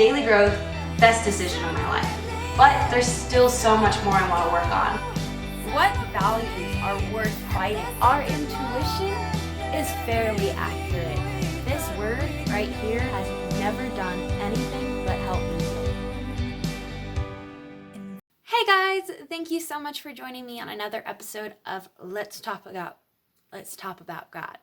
daily growth, best decision of my life. But there's still so much more I want to work on. What values are worth fighting? Our intuition is fairly accurate. This word right here has never done anything but help me. Hey guys, thank you so much for joining me on another episode of Let's Talk About God.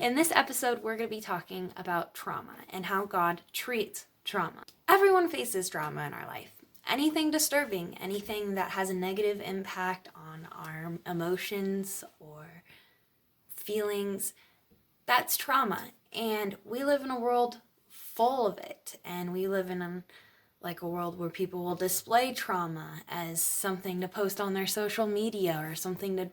In this episode, we're going to be talking about trauma and how God treats trauma. Everyone faces trauma in our life. Anything disturbing, anything that has a negative impact on our emotions or feelings, that's trauma. And we live in a world full of it. And we live in a world where people will display trauma as something to post on their social media or something to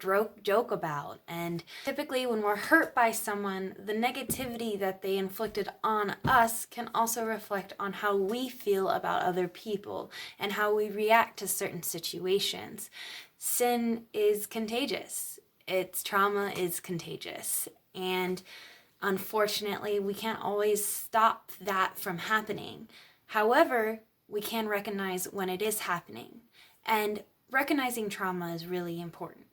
joke about. And typically when we're hurt by someone, the negativity that they inflicted on us can also reflect on how we feel about other people and how we react to certain situations. Sin is contagious. Its trauma is contagious. And unfortunately, we can't always stop that from happening. However, we can recognize when it is happening. And recognizing trauma is really important.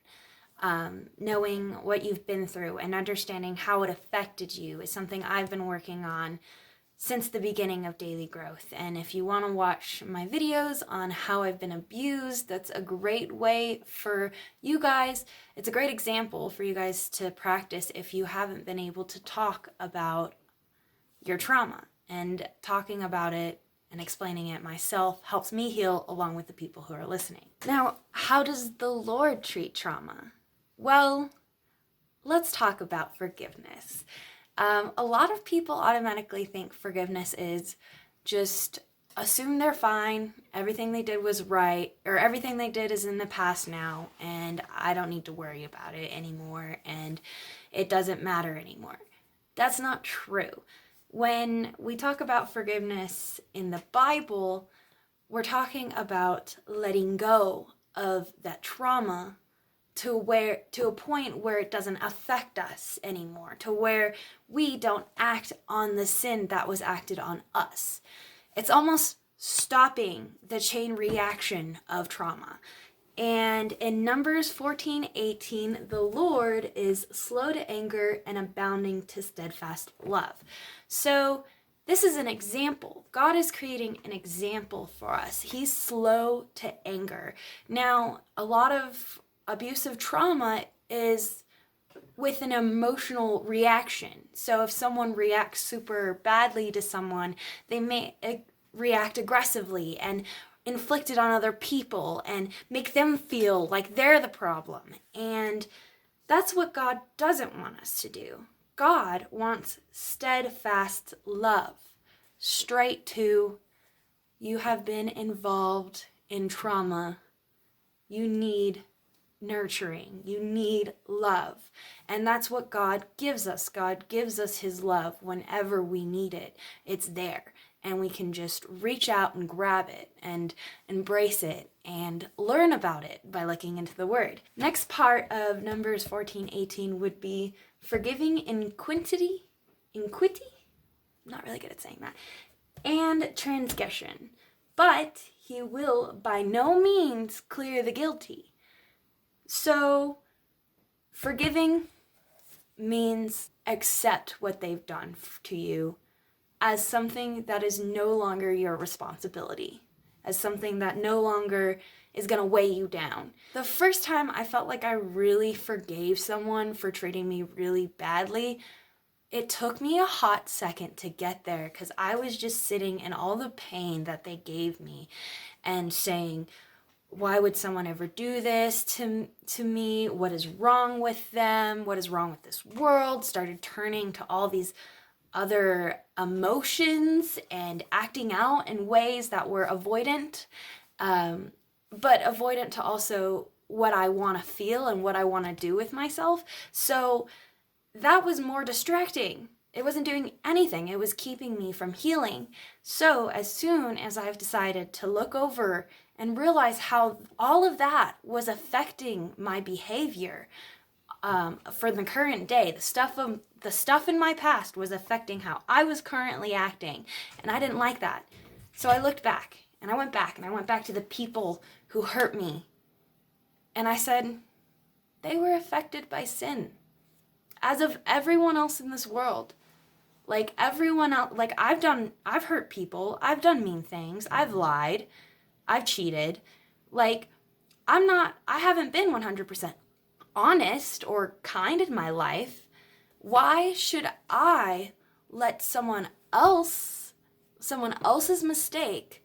Knowing what you've been through and understanding how it affected you is something I've been working on since the beginning of Daily Growth. And if you want to watch my videos on how I've been abused, that's a great way for you guys. It's a great example for you guys to practice if you haven't been able to talk about your trauma. And talking about it and explaining it myself helps me heal along with the people who are listening. Now, how does the Lord treat trauma? Well, let's talk about forgiveness. A lot of people automatically think forgiveness is just assume they're fine, everything they did was right, or everything they did is in the past now, and I don't need to worry about it anymore, and it doesn't matter anymore. That's not true. When we talk about forgiveness in the Bible, we're talking about letting go of that trauma to a point where it doesn't affect us anymore, to where we don't act on the sin that was acted on us. It's almost stopping the chain reaction of trauma. And in Numbers 14:18, the Lord is slow to anger and abounding to steadfast love. So this is an example. God is creating an example for us. He's slow to anger. Now, a lot of abusive trauma is with an emotional reaction. So if someone reacts super badly to someone, they may react aggressively and inflict it on other people and make them feel like they're the problem. And that's what God doesn't want us to do. God wants steadfast love, straight to, you have been involved in trauma. You need nurturing. You need love. And that's what God gives us. God gives us his love whenever we need it. It's there. And we can just reach out and grab it and embrace it and learn about it by looking into the word. Next part of Numbers 14:18 would be forgiving iniquity. I'm not really good at saying that. And transgression. But he will by no means clear the guilty. So forgiving means accept what they've done to you as something that is no longer your responsibility, as something that no longer is going to weigh you down. The first time I felt like I really forgave someone for treating me really badly, it took me a hot second to get there because I was just sitting in all the pain that they gave me and saying, why would someone ever do this to me? What is wrong with them? What is wrong with this world? Started turning to all these other emotions and acting out in ways that were avoidant, but avoidant to also what I want to feel and what I want to do with myself. So that was more distracting. It wasn't doing anything. It was keeping me from healing. So as soon as I've decided to look over and realize how all of that was affecting my behavior, for the current day. The stuff in my past was affecting how I was currently acting, and I didn't like that. So I looked back, and I went back to the people who hurt me, and I said, they were affected by sin, as of everyone else in this world. Like everyone else, like I've hurt people, I've done mean things, I've lied, I've cheated. Like I haven't been 100% honest or kind in my life. Why should I let someone else's mistake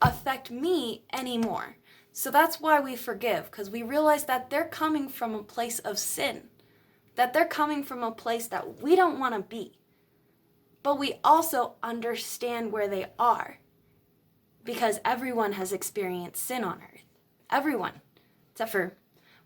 affect me anymore? So that's why we forgive, because we realize that they're coming from a place of sin, that they're coming from a place that we don't want to be. But we also understand where they are, because everyone has experienced sin on earth. Everyone. Except for,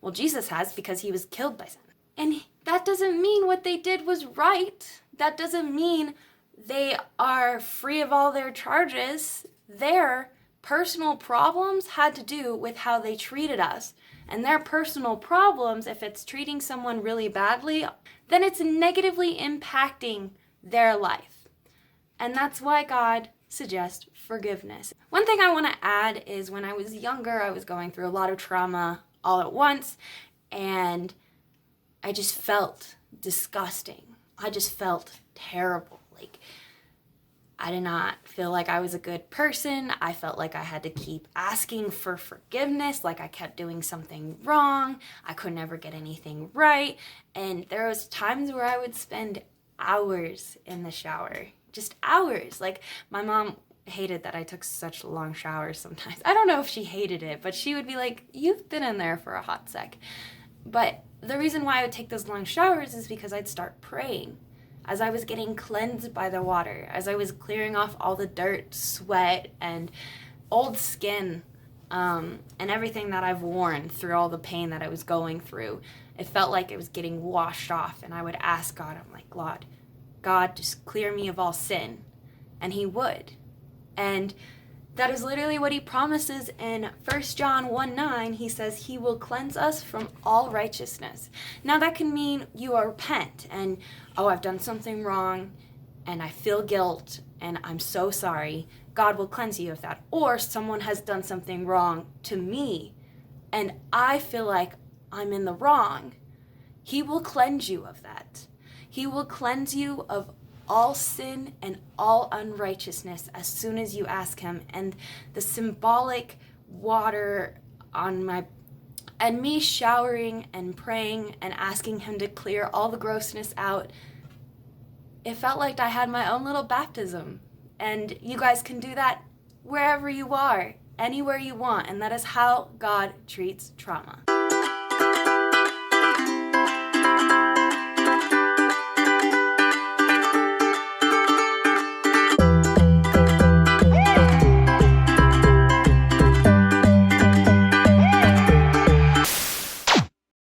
well, Jesus has, because he was killed by sin. And that doesn't mean what they did was right. That doesn't mean they are free of all their charges. Their personal problems had to do with how they treated us. And their personal problems, if it's treating someone really badly, then it's negatively impacting their life. And that's why God suggests forgiveness. One thing I want to add is when I was younger, I was going through a lot of trauma all at once, and I just felt disgusting. I just felt terrible. Like, I did not feel like I was a good person. I felt like I had to keep asking for forgiveness, like I kept doing something wrong. I could never get anything right. And there was times where I would spend hours in the shower, just hours. Like, my mom hated that I took such long showers sometimes. I don't know if she hated it, but she would be like, you've been in there for a hot sec. But the reason why I would take those long showers is because I'd start praying as I was getting cleansed by the water, as I was clearing off all the dirt, sweat, and old skin, and everything that I've worn through all the pain that I was going through. It felt like it was getting washed off, and I would ask God, I'm like, God, just clear me of all sin. And he would. And that is literally what he promises in 1 John 1:9. He says he will cleanse us from all righteousness. Now that can mean you repent and, oh, I've done something wrong and I feel guilt and I'm so sorry. God will cleanse you of that. Or someone has done something wrong to me and I feel like I'm in the wrong. He will cleanse you of that. He will cleanse you of all sin and all unrighteousness as soon as you ask him. And the symbolic water on my, and me showering and praying and asking him to clear all the grossness out, it felt like I had my own little baptism. And you guys can do that wherever you are, anywhere you want. And that is how God treats trauma.